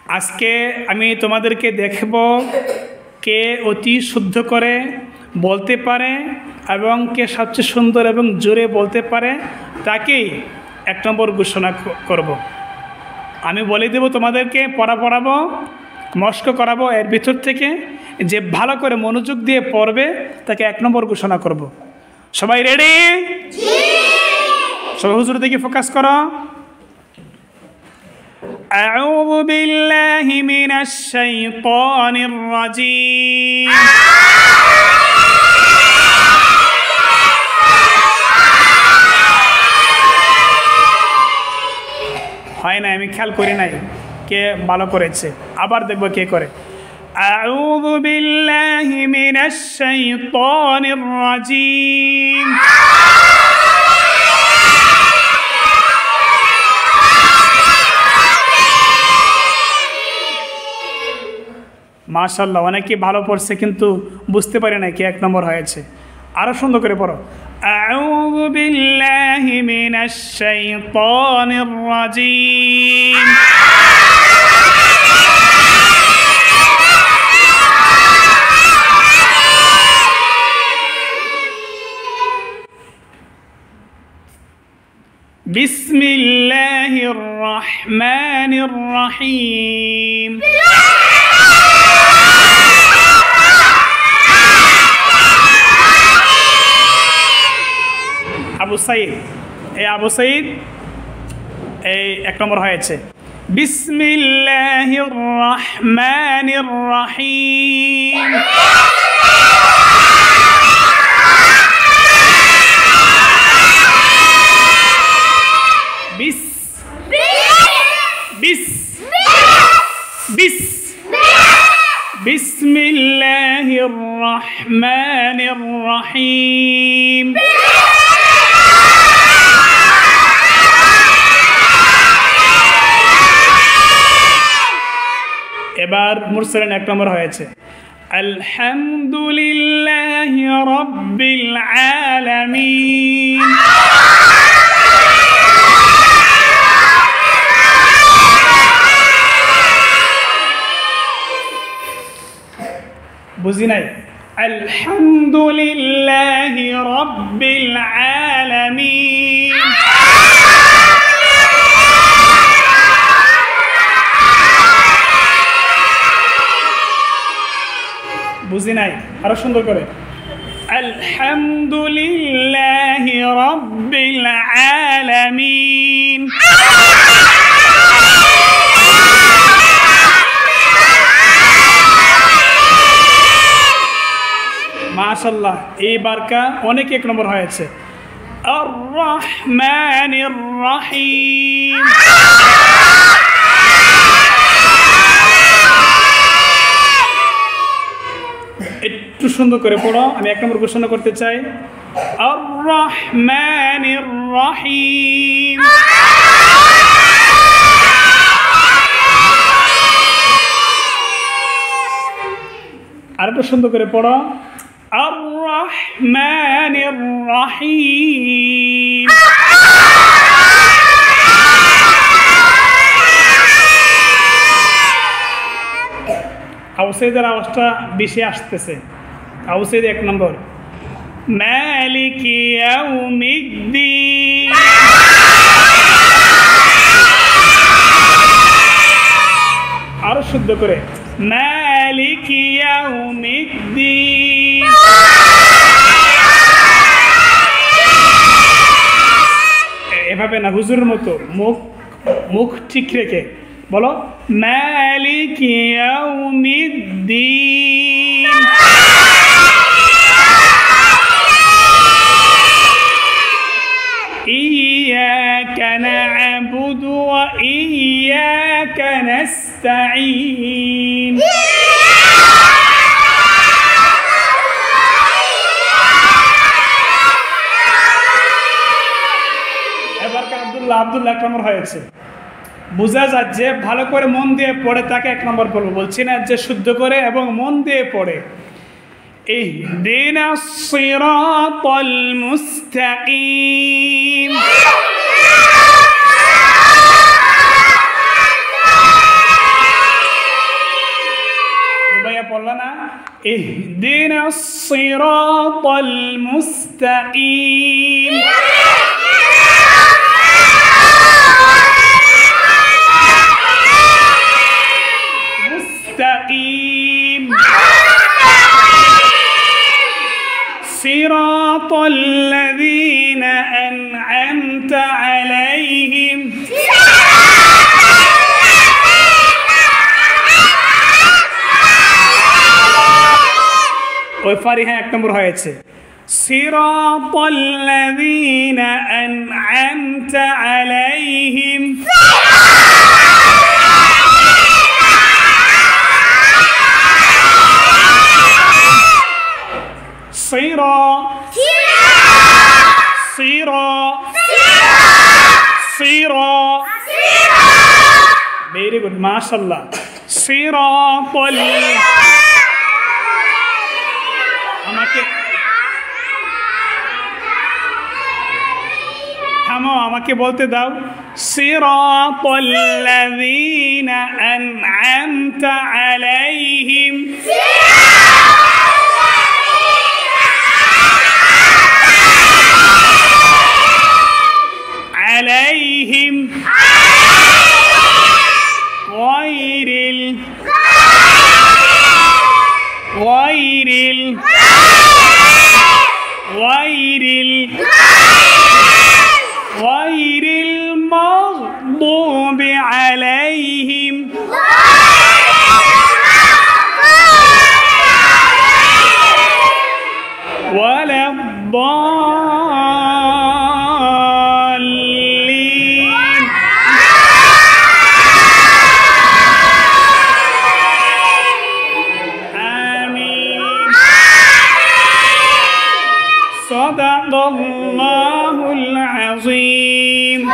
আজকে আমি তোমাদেরকে দেখব কে অতি শুদ্ধ করে বলতে পারে এবং কে সবচেয়ে সুন্দর এবং জোরে বলতে পারে তাকেই 1 নম্বর ঘোষণা করব। আমি বলে দেব তোমাদেরকে, পড়াবো, মস্ক করাবো। এর ভিতর থেকে যে ভালো করে মনোযোগ দিয়ে পড়বে তাকে 1 নম্বর ঘোষণা করব। সবাই রেডি? সবাই হুজুর দিকে ফোকাস করো। أعوذ بالله من الشيطان الرجيم হয় না, আমি খেয়াল করি নাই কে ভালো করেছে, আবার দেখব কে করে। أعوذ بالله من الشيطان الرجيم মাশাআল্লাহ, অনেকে ভালো পড়ছে কিন্তু বুঝতে পারে না কে 1 নম্বর হয়েছে। আরো সুন্দর করে পড়ো। আউযু বিল্লাহি মিনাশ শাইতানির রাজীম বিসমিল্লাহির রহমানির রহিম আবু সাইদ, আবু সাইদ এই 1 নম্বর হয়েছে। বিসমিল্লাহির রহমানির রহিম বিস বিস বিস বিসমিল্লাহির রহমানির রহিম এবার মুরসালিন 1 নম্বর হয়েছে। আলহামদুলিল্লাহি রাব্বিল আলামিন বুঝি নাই। আলহামদুলিল্লাহি রাব্বিল আলামিন বুঝি নাই, আরো সুন্দর করে। আলহামদুলিল্লাহি রাব্বিল আলামিন মাশাআল্লাহ, এই বারকা অনেক 1 নম্বর হয়েছে। আর রহমানির রহিম একটু সুন্দর করে পড়ো, আমি 1 নম্বর ঘোষণা করতে চাই। আর রহমানির রহিম আর একটু সুন্দর করে পড়ো। আর রহমানির রহিম আবু সাইদের আওয়াজটা বেশি আসতেছে। আবু সাইদ 1 নম্বর। মালিকি ইয়াউমিদ্দিন আরো শুদ্ধ করে। মালিকি ইয়াউমিদ্দিন এভাবে না, হুজুরের মতো মুখ ঠিক রেখে বলো। মালিকি ইয়াউমিদ্দিন ইয়্যাকা না'বুদু ওয়া ইয়্যাকা নাস্তাঈন এবার আব্দুল্লাহ 1 নম্বর হয়েছে। বোঝা যায় যে ভালো করে মন দিয়ে পড়ে তাকে 1 নম্বর বলবো, বলছি না যে শুদ্ধ করে এবং মন দিয়ে পড়ে। ইহদিনাস সিরাতাল মুস্তাকিম اهدنا الصراط المستقيم مستقيم صراط الذين أنعمت عليهم ওই ফারি হ্যাঁ 1 নম্বর হয়েছে صراط الذين أنعمت عليهم very good mashallah صراط আমাকে থামো আমাকে বলতে দাও صراط الذين أنعمت عليهم عليهم غير المغضوب عليهم ولا الضالين آمين صدق الله العظيم